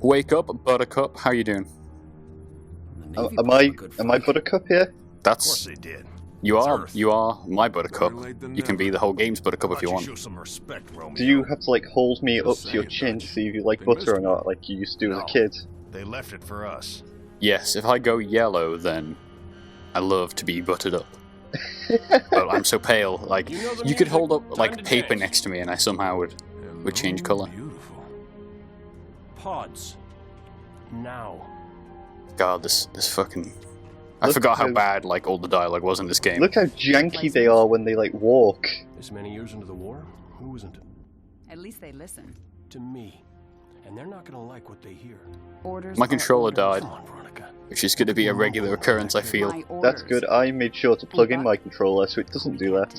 Wake up, Buttercup. How you doing? Am I Buttercup here? That's. Of course they did. You are my Buttercup. You can be the whole game's Buttercup if you want. Show some respect, Romeo. Do you have to like hold me up to your chin to see if you like butter or not, like you used to do as a kid? They left it for us. Yes, if I go yellow, then I love to be buttered up. But I'm so pale, like, you could hold up, like, paper next to me and I somehow would change colour. Beautiful. Pods. Now. God, this fucking... I forgot how bad, like, all the dialogue was in this game. Look how janky they are when they, like, walk. This many years into the war, who isn't? At least they listen. To me. And they're not gonna like what they hear. Orders. My controller died, Come on, Veronica. which is going to be a regular occurrence, I feel. That's good. I made sure to plug in my controller so it doesn't do that.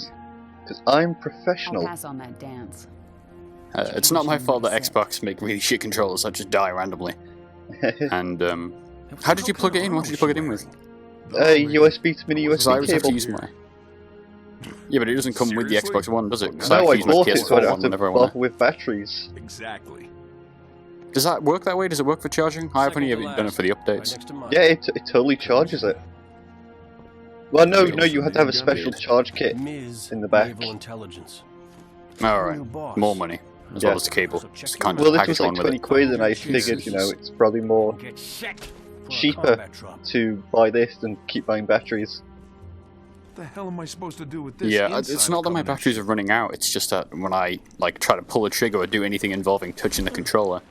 Because I'm professional. I'll pass on that dance. It's not my fault that Xbox make really shit controllers that just die randomly. And, how did you plug it in? What did you plug it in with? USB to mini Because I USB always have to cable. use my... Yeah, but it doesn't come with the Xbox One, does it? Because No, I use my bought it so I PS4 don't one have to whenever I want bother with batteries. Exactly. Does that work that way? Does it work for charging? I've only ever done it for the updates. Yeah, it totally charges it. Well, no, you have to have a special charge kit in the back. Alright, more money, as well as the cable. Just kind of Well, this package was like on with 20 it. quid, and I figured, you know, it's probably more cheaper to buy this than keep buying batteries. What the hell am I supposed to do with this? Yeah, it's not that my batteries are running out, it's just that when I like try to pull a trigger or do anything involving touching the controller,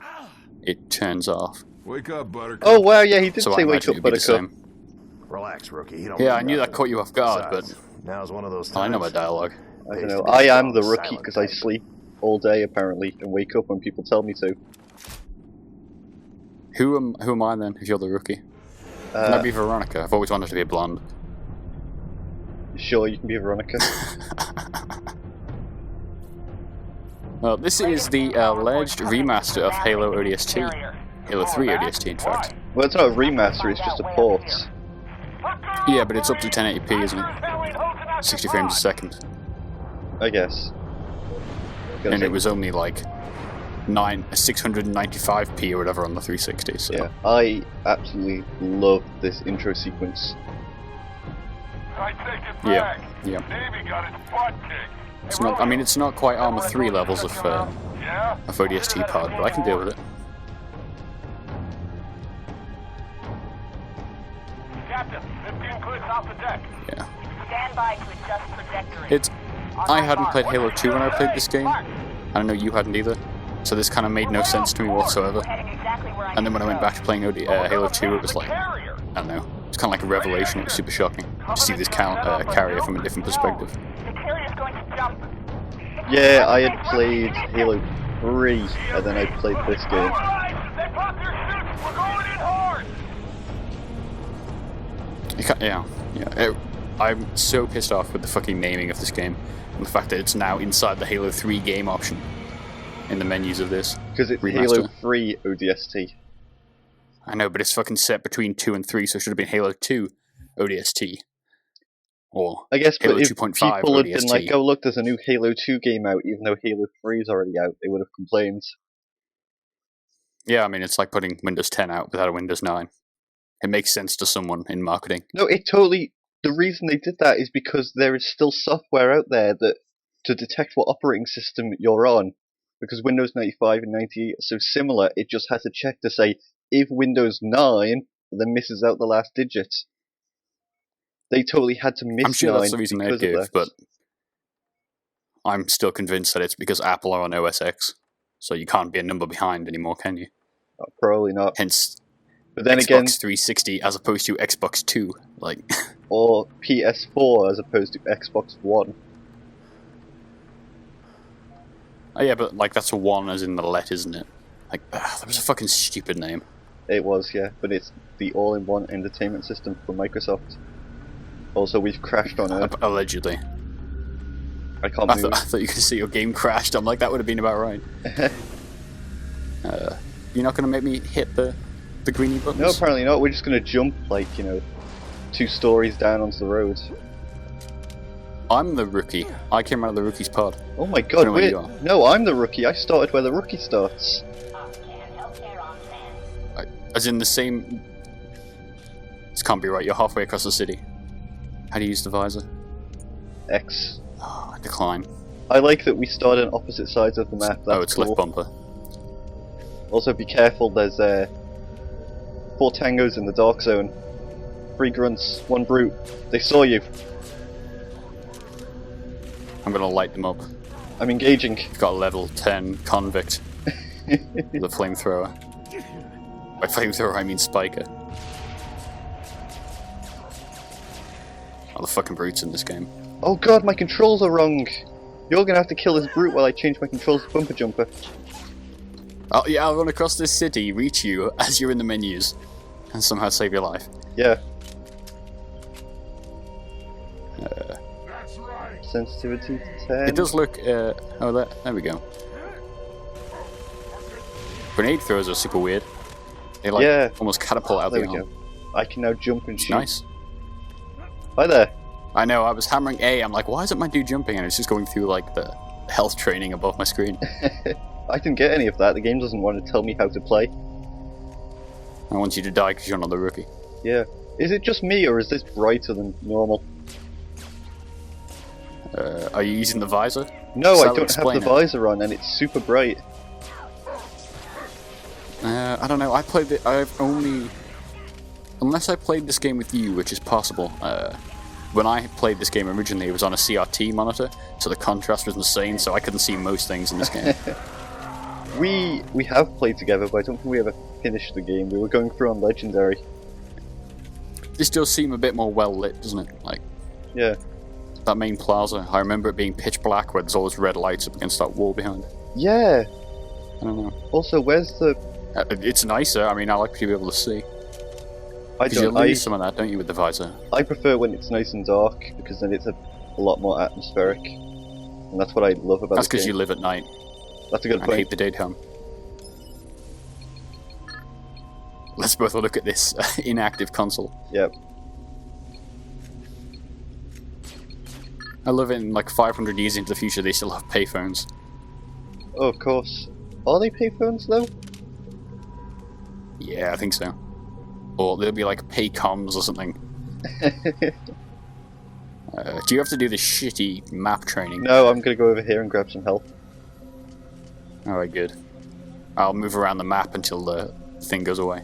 it turns off. Wake up, Buttercup. Oh, wow, yeah, he did So I say wake imagine up, it'd be the Buttercup. same. Relax, rookie. You don't Yeah, know I knew that nothing. caught you off guard, but Besides, now's one of those times. I know my dialogue. I don't know, I am the rookie because I sleep all day, apparently, and wake up when people tell me to. Who am I then, if you're the rookie? Can I be Veronica? I've always wanted to be a blonde. Sure, you can be Veronica. Well, this is the alleged remaster of Halo ODST. Halo 3 ODST, in fact. Well, it's not a remaster, it's just a port. Yeah, but it's up to 1080p, isn't it? 60 frames a second. I guess. And it was only like 695p or whatever on the 360. So. Yeah, I absolutely love this intro sequence. Yeah. It's not. I mean, it's not quite Armor 3 levels of ODST pod, but I can deal with it. Captain, 15 clicks off the deck. Yeah. Stand by to adjust trajectory. It's. I hadn't played Halo 2 when I played this game. I know you hadn't either. So this kind of made no sense to me whatsoever. And then when I went back to playing Halo 2, it was like, I don't know, it's kind of like a revelation. It was super shocking to see this carrier from a different perspective. The carrier's going to jump. Yeah, I had played Halo 3, and then I played this game. They popped their suits. We're going in hard. Yeah. I'm so pissed off with the fucking naming of this game, and the fact that it's now inside the Halo 3 game option in the menus of this. Because it's remaster. Halo 3 ODST. I know, but it's fucking set between 2 and 3, so it should have been Halo 2 ODST. Or I guess, Halo but if 2.5 people had ODST. been like, oh look, there's a new Halo 2 game out, even though Halo 3 is already out, they would have complained. Yeah, I mean, it's like putting Windows 10 out without a Windows 9. It makes sense to someone in marketing. No, it totally... The reason they did that is because there is still software out there that to detect what operating system you're on. Because Windows 95 and 98 are so similar, it just has to check to say, if Windows 9, then misses out the last digit. They totally had to miss 9 I'm sure that's the reason they because of gave, that. but I'm still convinced that it's because Apple are on OS X, so you can't be a number behind anymore, can you? Oh, probably not. Hence, But then Xbox again, 360 as opposed to Xbox 2. Like, or PS4 as opposed to Xbox One. oh yeah, but like that's a 1 as in the let, isn't it? Like, that was a fucking stupid name. It was, yeah, but it's the all-in-one entertainment system from Microsoft. Also, we've crashed on Earth. Allegedly. I can't I move. thought you could see your game crashed. I'm like, that would have been about right. You're not going to make me hit the greeny buttons? No, apparently not. We're just going to jump, like, 2 stories down onto the road. I'm the rookie. I came out of the rookie's pod. Oh my god, where you are. No, I'm the rookie. I started where the rookie starts. As in the same... This can't be right, you're halfway across the city. How do you use the visor? X. Oh, decline. I like that we start on opposite sides of the map. That's It's cool. left bumper. Also, be careful. There's 4 tangos in the dark zone. 3 grunts, 1 brute. They saw you. I'm gonna light them up. I'm engaging. I've got a level 10 convict with a flamethrower. By flamethrower, I mean spiker. Oh, the fucking brutes in this game. Oh god, my controls are wrong. You're gonna have to kill this brute while I change my controls to bumper jumper. Oh yeah, I'll run across this city, reach you as you're in the menus, and somehow save your life. Yeah. That's right. Sensitivity to 10. It does look, oh there we go. Grenade throwers are super weird. They like Yeah. almost catapult out There the we arm. go. I can now jump and It's shoot. nice. Hi there. I know, I was hammering A, I'm like, why isn't my dude jumping? And it's just going through like the health training above my screen. I didn't get any of that. The game doesn't want to tell me how to play. I want you to die because you're not the rookie. Yeah. Is it just me, or is this brighter than normal? Are you using the visor? No, So I that would don't have explain the it. visor on, and it's super bright. I don't know, I played it, I've only... Unless I played this game with you, which is possible, when I played this game originally, it was on a CRT monitor, so the contrast was insane, so I couldn't see most things in this game. We have played together, but I don't think we ever finished the game. We were going through on Legendary. This does seem a bit more well lit, doesn't it? Like, Yeah. that main plaza, I remember it being pitch black where there's all those red lights up against that wall behind. Yeah. I don't know. Also, where's the... It's nicer, I mean, I like to be able to see. I Because you don't... lose some of that, don't you, with the visor? I prefer when it's nice and dark, because then it's a lot more atmospheric. And that's what I love about That's the because game. you live at night. That's a good I point. hate the daytime. Let's both look at this inactive console. Yep. I love it in like 500 years into the future they still have payphones. Oh, of course. Are they payphones, though? Yeah, I think so. Or there'll be like paycoms or something. Do you have to do the shitty map training? No, I'm gonna go over here and grab some help. Alright, good. I'll move around the map until the thing goes away.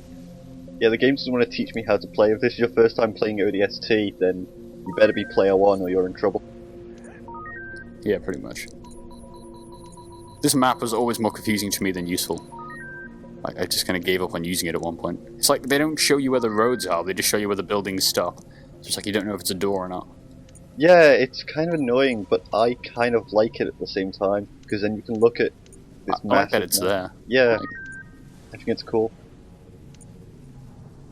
Yeah, the game doesn't want to teach me how to play. If this is your first time playing ODST, then you better be player 1 or you're in trouble. Yeah, pretty much. This map was always more confusing to me than useful. Like, I just kind of gave up on using it at one point. It's like they don't show you where the roads are, they just show you where the buildings stop. So it's like you don't know if it's a door or not. Yeah, it's kind of annoying, but I kind of like it at the same time, because then you can look at this I like massive that it's map. there. Yeah, Like- I think it's cool.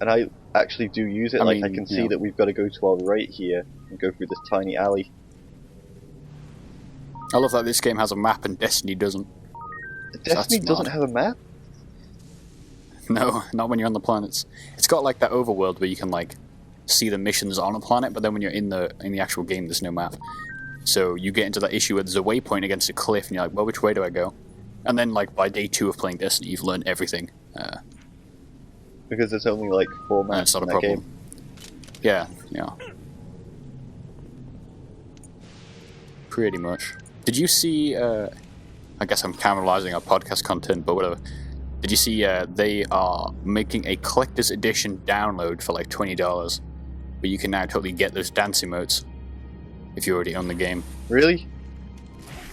And I actually do use it, I like mean, I can you see know. that we've got to go to our right here and go through this tiny alley. I love that this game has a map and Destiny doesn't. Destiny smart. doesn't have a map? No, not when you're on the planets. It's got like that overworld where you can like see the missions on a planet, but then when you're in the actual game, there's no map. So you get into that issue where there's a waypoint against a cliff, and you're like, well, which way do I go? And then like by day 2 of playing Destiny, you've learned everything. Because there's only like 4 And maps it's not in a that problem. game. Yeah, yeah. Pretty much. Did you see, I guess I'm cannibalizing our podcast content, but whatever. Did you see they are making a collector's edition download for like $20, where you can now totally get those dance emotes if you already own the game. Really?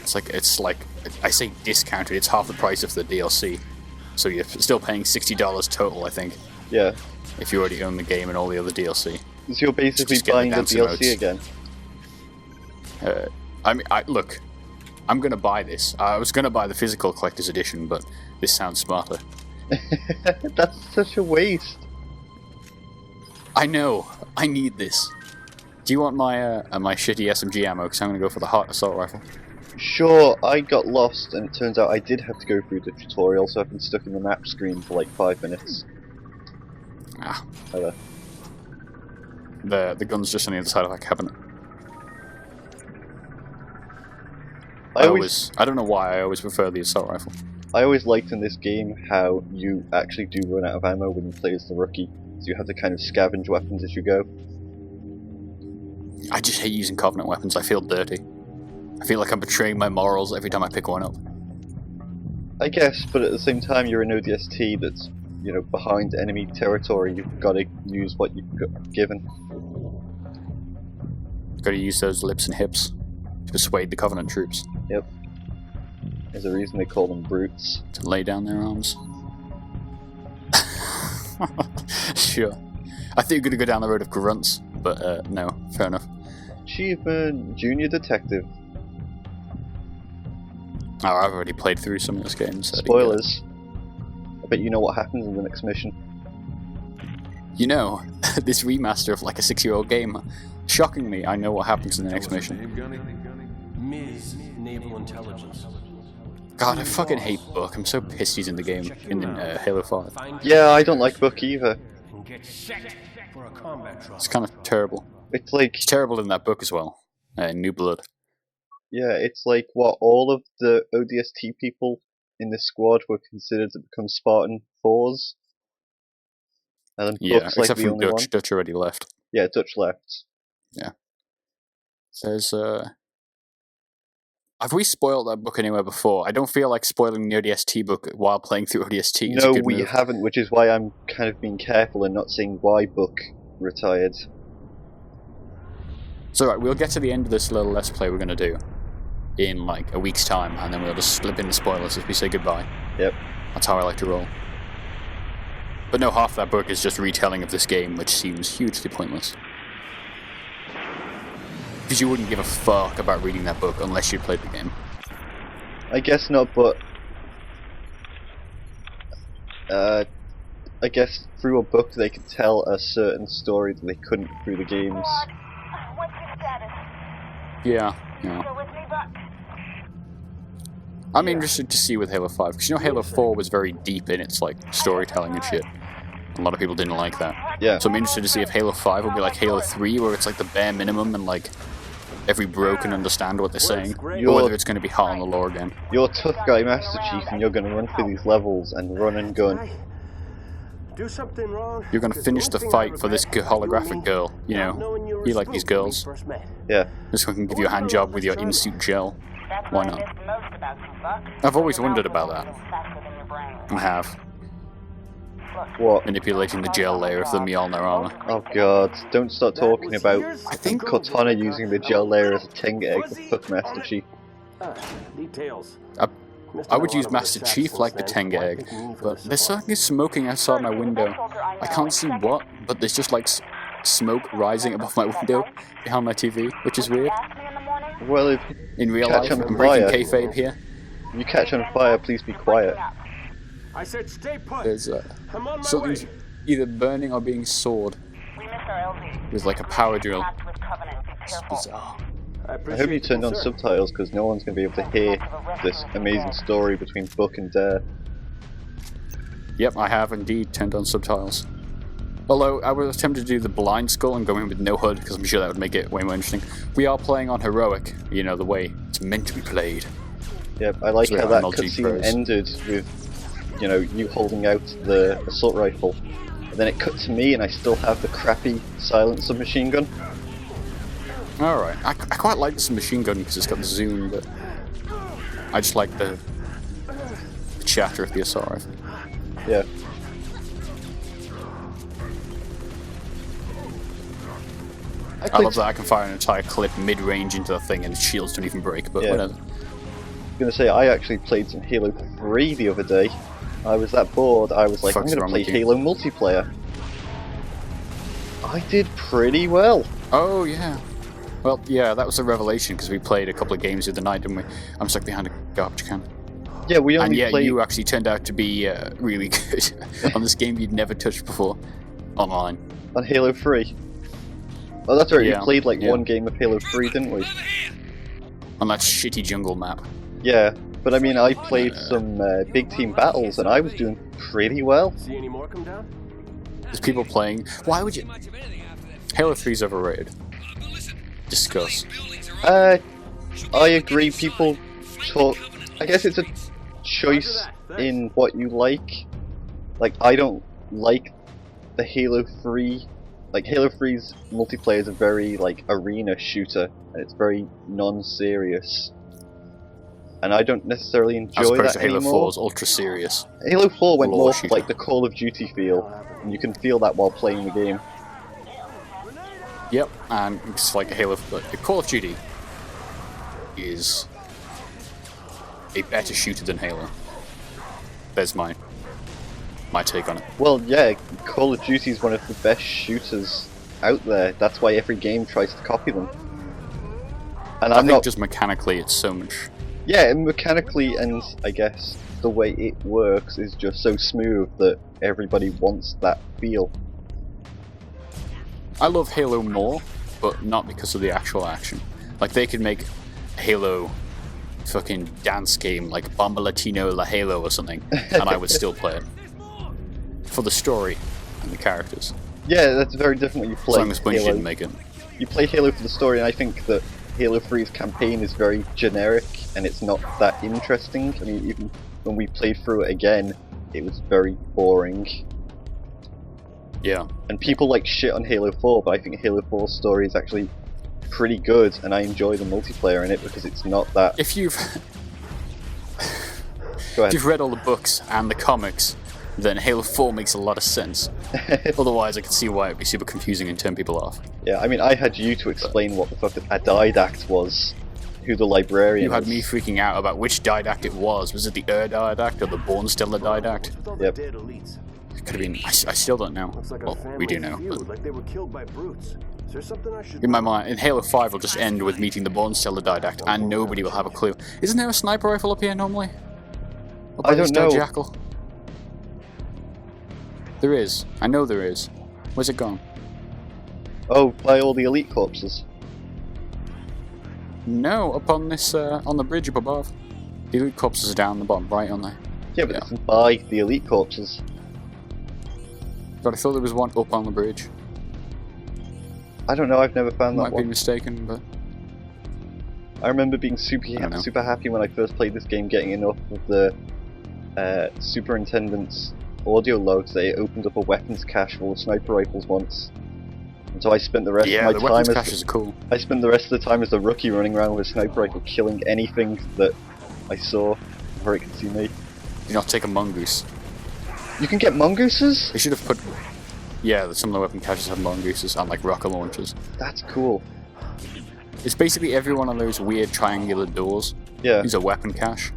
It's like I say discounted, it's half the price of the DLC. So you're still paying $60 total, I think, Yeah. if you already own the game and all the other DLC. So you're basically Just get the buying the dance DLC emotes. again. I mean, look, I'm gonna buy this. I was gonna buy the physical collector's edition, but this sounds smarter. That's such a waste. I know. I need this. Do you want my my shitty SMG ammo? Because I'm gonna go for the hot assault rifle. Sure, I got lost, and it turns out I did have to go through the tutorial, so I've been stuck in the map screen for like 5 minutes. Ah, Hi there. the gun's just on the other side of that cabinet. I always... I don't know why I always prefer the assault rifle. I always liked in this game how you actually do run out of ammo when you play as the rookie, so you have to kind of scavenge weapons as you go. I just hate using Covenant weapons. I feel dirty. I feel like I'm betraying my morals every time I pick one up. I guess, but at the same time you're an ODST that's, you know, behind enemy territory. You've got to use what you've got given. Gotta use those lips and hips to persuade the Covenant troops Yep. There's a reason they call them brutes. to lay down their arms. Sure. I think you're gonna go down the road of grunts, but no, fair enough. Achievement, Junior Detective. Oh, I've already played through some of this game, so I didn't get it. Spoilers. I bet you know what happens in the next mission. You know, this remaster of like a 6-year-old game. Shockingly, I know what happens in the next mission. Ms. Naval Intelligence. God, I fucking hate Buck. I'm so pissed he's in the game, in Halo 5. Yeah, I don't like Buck either. And get set for a combat trial. It's kind of terrible. It's like, He's terrible in that book as well. New Blood. yeah, it's like what all of the ODST people in this squad were considered to become Spartan 4s. And then Yeah, Buck's like except the from only Dutch. one. Dutch already left. Yeah, Dutch left. There's have we spoiled that book anywhere before? I don't feel like spoiling the ODST book while playing through ODST is a No, good we move. haven't, which is why I'm kind of being careful and not saying why Buck retired. So right, we'll get to the end of this little Let's Play we're going to do in like a week's time, and then we'll just slip in the spoilers as we say goodbye. Yep. That's how I like to roll. But no, half that book is just retelling of this game, which seems hugely pointless. Because you wouldn't give a fuck about reading that book unless you'd played the game. I guess not, but I guess through a book they could tell a certain story that they couldn't through the games. Squad, what's your status? Yeah. Still with me, Buck? I'm interested to see with Halo 5, because you know Halo 4 was very deep in its like storytelling and shit. A lot of people didn't like that. Yeah. So I'm interested to see if Halo 5 will be like Halo 3, where it's like the bare minimum and like every bro can understand what they're saying, or whether it's going to be hot on the lore again. You're a tough guy Master Chief and you're going to run through these levels and run and gun. Do something wrong. You're going to finish the fight for this holographic girl. You know, you like these girls. Yeah. This one can give you a hand job with your in-suit gel. That's Why what I not? missed most about you, Buck. I've always wondered about that. Faster than your brain. I have. What? Manipulating the gel layer of the Mjolnir armor. Oh god, don't start talking about I think Cortana using the gel layer as a Tenga egg to fuck Master Chief. Details. I would use Master Chief like the Tenga egg, but there's something smoking outside my window. I can't see what, but there's just like smoke rising above my window behind my TV, which is weird. Ask me in the morning. Well, if In real Catch life, on I'm breaking fire. kayfabe here. you catch on fire, please be quiet. I said stay put. There's I'm on my something's way. either burning or being sawed. We missed our LZ. There's like a power drill. Packed with Covenant. Be It's careful. bizarre. I hope you turned on subtitles because no one's going to be able to hear this amazing story between Buck and Dare. Yep, I have indeed turned on subtitles. Although I was tempted to do the blind skull and go in with no HUD because I'm sure that would make it way more interesting. We are playing on heroic, you know, the way it's meant to be played. Yep, I like So how yeah, that MLG cutscene pros. ended with, you know, you holding out the assault rifle. And then it cut to me and I still have the crappy silent submachine gun. Alright, I quite like this machine gun because it's got the zoom, but I just like the chatter of the assault rifle. Yeah. I love that I can fire an entire clip mid-range into the thing and its shields don't even break, but Yeah. whatever. I was going to say, I actually played some Halo 3 the other day. I was that bored, I was like, I'm Fuck's going to wrong play with you? Halo multiplayer. I did pretty well. Oh, yeah. Well, yeah, that was a revelation because we played a couple of games the other night, didn't we? I'm stuck behind a garbage can. Yeah, we And only yeah, played... you actually turned out to be really good on this game you'd never touched before online. on Halo 3. Oh, that's right, Yeah, we played like yeah. one game of Halo 3, didn't we? On that shitty jungle map. Yeah, but I mean, I played some big team battles and I was doing pretty well. See any more come down? There's people playing. Why would you? Halo 3's overrated. Discuss. I agree, people talk... I guess it's a choice in what you like. Like, I don't like the Halo 3. Like, Halo 3's multiplayer is a very, like, arena shooter, and it's very non-serious. And I don't necessarily enjoy As opposed that to Halo anymore. 4's ultra serious. Halo 4 went lore more shooter. for, like, the Call of Duty feel, and you can feel that while playing the game. Yep, and it's like a Halo. Call of Duty is a better shooter than Halo. There's my take on it. Well, yeah, Call of Duty is one of the best shooters out there. That's why every game tries to copy them. And I I'm think not just mechanically it's so much. Yeah, and mechanically, and I guess the way it works is just so smooth that everybody wants that feel. I love Halo more, but not because of the actual action. Like, they could make a Halo fucking dance game like Bomba Latino La Halo or something, and I would still play it. For the story and the characters. Yeah, that's very different when you As play long as Bungie Halo. didn't make it. You play Halo for the story, and I think that Halo 3's campaign is very generic, and it's not that interesting. I mean, even when we played through it again, it was very boring. Yeah. And people like shit on Halo 4, but I think Halo 4's story is actually pretty good, and I enjoy the multiplayer in it because it's not that... If you've Go ahead. if you've read all the books and the comics, then Halo 4 makes a lot of sense. Otherwise, I can see why it'd be super confusing and turn people off. Yeah, I mean, I had you to explain what the fuck a didact was, who the librarian You had is. me freaking out about which didact it was. Was it the didact or the Born Stellar didact? With all the Yep. dead elites. It could have been. I still don't know. Looks like a Well, family we do know. feud, But like they were killed by brutes. Is there something I should in my mind, in Halo 5, will just end with meeting the Born Stellar didact, and nobody will have a clue. Isn't there a sniper rifle up here normally? Up by I this don't dead know. Jackal? There is. I know there is. Where's it gone? Oh, by all the elite corpses. No, up on this, on the bridge up above. The elite corpses are down the bottom right, aren't they? Yeah, but Yeah. it's by the elite corpses. But I thought there was one up on the bridge. I don't know, I've never found that Might be one. mistaken, but I remember being don't know. super happy when I first played this game, getting enough of the superintendent's audio logs that it opened up a weapons cache full of sniper rifles once. And so I spent the rest yeah, of the my weapons time caches are cool. I spent the rest of the time as a rookie running around with a sniper rifle, killing anything that I saw before it could see me. Do not take a mongoose. You can get mongooses? They should have put. Yeah, some of the weapon caches have mongooses and like rocket launchers. That's cool. It's basically every one of those weird triangular doors. Yeah. Is a weapon cache.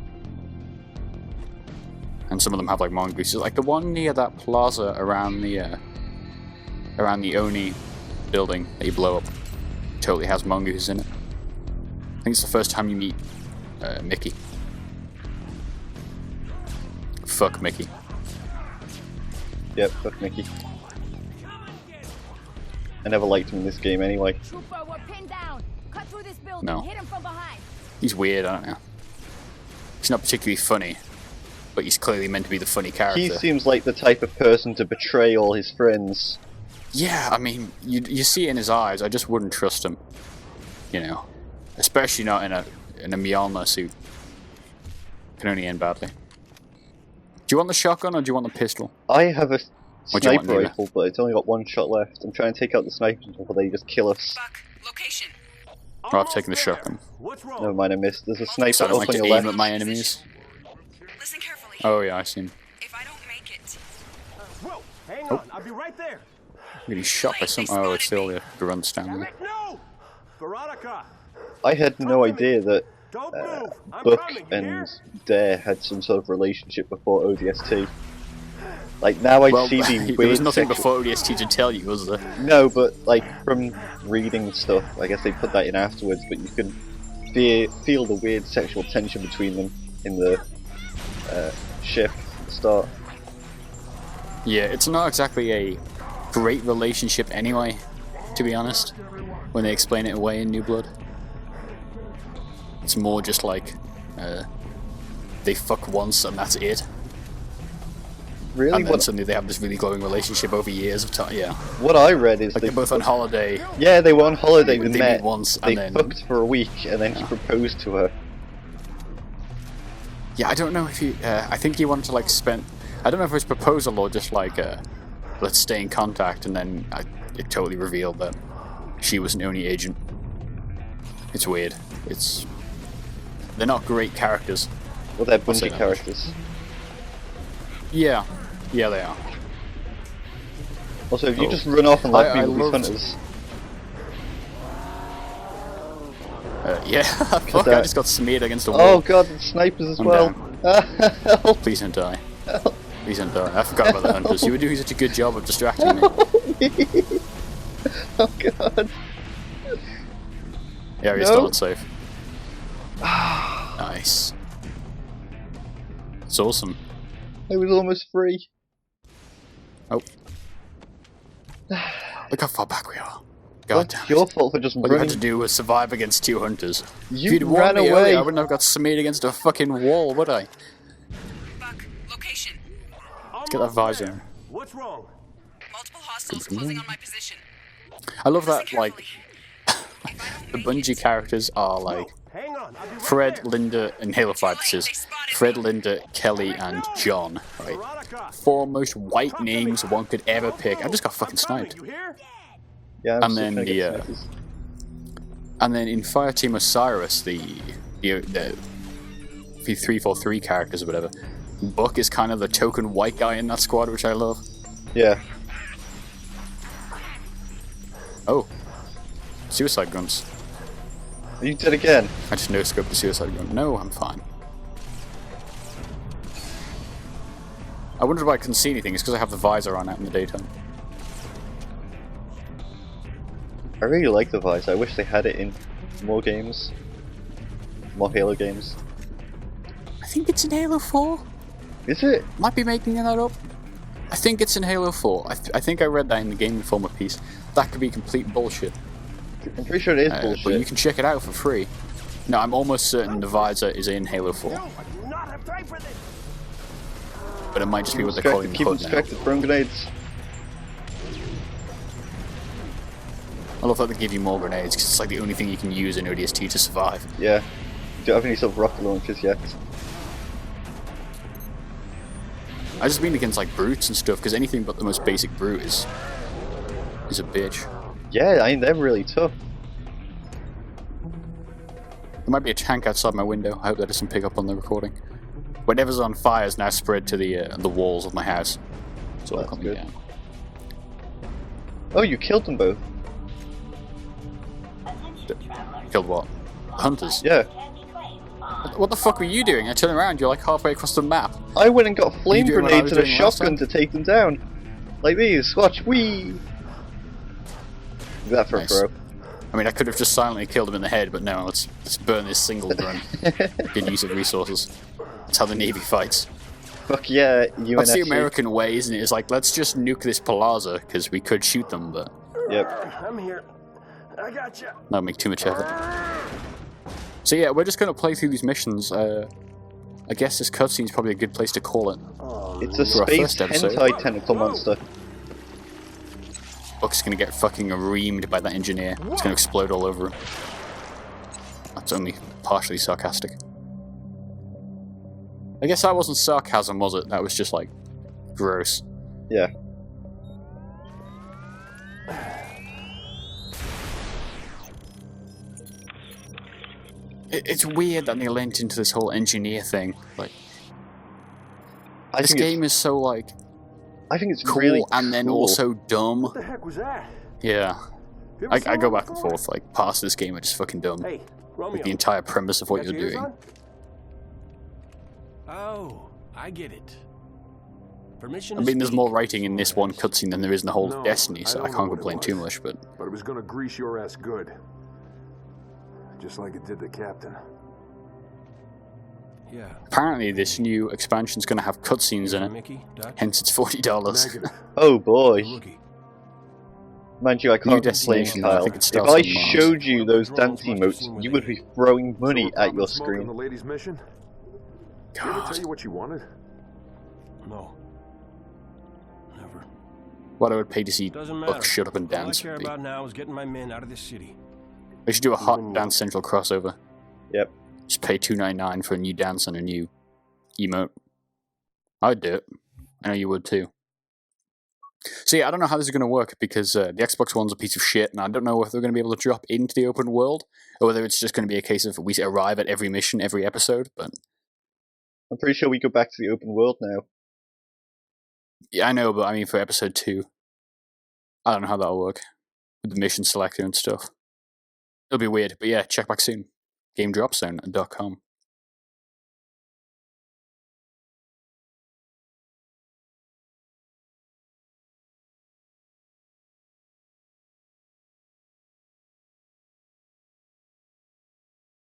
And some of them have like mongooses. Like the one near that plaza around the Oni building that you blow up totally has mongooses in it. I think it's the first time you meet Mickey. Fuck Mickey. Yep, fuck Mickey. I never liked him in this game anyway. Trooper, we're pinned down. Cut through this building. No. Hit him from behind. He's weird, I don't know. He's not particularly funny, but he's clearly meant to be the funny character. He seems like the type of person to betray all his friends. Yeah, I mean, you see it in his eyes. I just wouldn't trust him. You know, especially not in a Mjolnir suit. Can only end badly. Do you want the shotgun or do you want the pistol? I have a What do you want, sniper Nina? rifle, but it's only got one shot left. I'm trying to take out the snipers before they just kill us. Buck, location. Oh, I've taken the shotgun. What's wrong? Never mind, I missed. There's a sniper So I don't up like on to your aim left. at my enemies. Listen carefully. Oh yeah, I see him. If I don't make it, Whoa, hang Oh. on. I'll be right there. I'm getting shot by some. Oh, it's still the run standing. No! Veronica! I had no idea that Don't move! I'm Buck coming, and here. Dare had some sort of relationship before ODST. Like, now I Well, see the there weird was nothing sexual... before ODST to tell you, was there? No, but, like, from reading stuff, I guess they put that in afterwards, but you can feel the weird sexual tension between them in the ship at the start. Yeah, it's not exactly a great relationship anyway, to be honest, when they explain it away in New Blood. It's more just like, they fuck once and that's it. Really? And then suddenly they have this really glowing relationship over years of time, yeah. What I read is Like they they're both on holiday. Yeah, they were on holiday, They they meet met, once they and then- fucked for a week, and then he proposed to her. Yeah, I don't know if he... I think he wanted to, like, spend... I don't know if it was proposal or just, like, let's stay in contact, and then it totally revealed that she was an Oni agent. It's weird. It's... They're not great characters. Well, they're I'll say Bungie that characters. Yeah. Yeah, they are. Also, if you Oh. just run off and let I me with these loved- hunters. Yeah, fuck, that- I just got smeared against a wall. Oh god, the snipers as I'm well. Help! Please don't die. Please don't die. I forgot about the hunters. You were doing such a good job of distracting me. Oh god. Yeah, you're No. still unsafe. Nice. It's awesome. I was almost free. Oh. Look how far back we are. God damn That's it. your fault for just All you had running. to do was survive against 2 hunters. If You you'd warned ran me away. earlier, I wouldn't have got smeared against a fucking wall, would I? Buck, location. Get that visor in. What's wrong? Multiple hostiles closing on my position. I love that, Listen like, carefully. If I the don't make Bungie it, characters are like Hang on, I'll be right Fred, there. Linda, and Halo 5 this is. Fred, Linda, Kelly, and John, right? Veronica, 4 most white names one could ever pick. I just got fucking I'm coming, sniped. You hear? Yeah, I'm And still then trying to get the, snipers. And then in Fireteam Osiris, the 343 characters or whatever, Buck is kind of the token white guy in that squad, which I love. Yeah. Oh. Suicide guns. Are you dead again? I just no-scoped the suicide gun. No, I'm fine. I wondered why I couldn't see anything. It's because I have the visor on out in the daytime. I really like the visor. I wish they had it in more games. More Halo games. I think it's in Halo 4. Is it? Might be making that up. I think it's in Halo 4. I think I read that in the Game Informer piece. That could be complete bullshit. I'm pretty sure it is But bullshit. you can check it out for free. No, I'm almost certain the visor is in Halo 4. No, I do not have time for this. But it might just be what they're calling the Keep them hood now. distracted, throwing grenades. I love that they give you more grenades, because it's like the only thing you can use in ODST to survive. Yeah. Don't have any sort of rocket launchers yet. I just mean against like brutes and stuff, because anything but the most basic brute is a bitch. Yeah, I mean, they're really tough. There might be a tank outside my window. I hope that doesn't pick up on the recording. Whatever's on fire is now spread to the walls of my house. It's all That's coming good. down. Oh, you killed them both. Killed what? Hunters? Yeah. What the fuck were you doing? I turned around, you're like halfway across the map. I went and got flame doing what I grenades was and a doing last shotgun time? to take them down. Like these. Watch, whee! That for Nice. a throw. I mean, I could have just silently killed him in the head, but no, let's burn this single gun. Good use of resources. That's how the Navy fights. Fuck yeah, UNSC. That's the American way, isn't it? It's like, let's just nuke this palazzo, because we could shoot them, but Yep. I'm here. I got you. that would make too much effort. So yeah, we're just going to play through these missions. I guess this cutscene's probably a good place to call it. It's a For our space first episode. hentai tentacle monster. Buck's going to get fucking reamed by that engineer. It's going to explode all over him. That's only partially sarcastic. I guess that wasn't sarcasm, was it? That was just like gross. Yeah. It's weird that they lent into this whole engineer thing. Like, I this think game is so like I think it's cool really and then cool. also dumb. What the heck was that? Yeah, You ever I seen go one back and before? forth. Like, parts of this game are just fucking dumb. Hey, Romeo. Like the entire premise of what got you're your ears doing. on? Oh, I get it. Permission I to mean, there's speak. more writing in this one cutscene than there is in the whole No, Destiny, so I I don't know can't what it complain was. too much. But But it was gonna grease your ass good. Just like it did the captain. Yeah. apparently, this new expansion's going to have cutscenes in it. Mickey, Dutch, Hence, it's $40. Negative. Oh boy. rookie. Mind you, I can't complain, destination, I Kyle. think it If starts I on Mars. showed you those dance emotes, you would be throwing money So, at your Pop Smoke and The screen. lady's mission? Did you ever God, tell you what you wanted? No. Never. what I would pay to see Doesn't matter. Buck shut up and All I dance care would be. about now is getting my men out of this city. They should do a hot Dance Central crossover. Yep. Just pay $2.99 for a new dance and a new emote. I'd do it. I know you would too. So yeah, I don't know how this is going to work because the Xbox One's a piece of shit, and I don't know if they're going to be able to drop into the open world, or whether it's just going to be a case of we arrive at every mission, every episode, but... I'm pretty sure we go back to the open world now. Yeah, I know, but I mean for episode 2. I don't know how that'll work. With the mission selector and stuff. It'll be weird, but yeah, check back soon. GameDropZone.com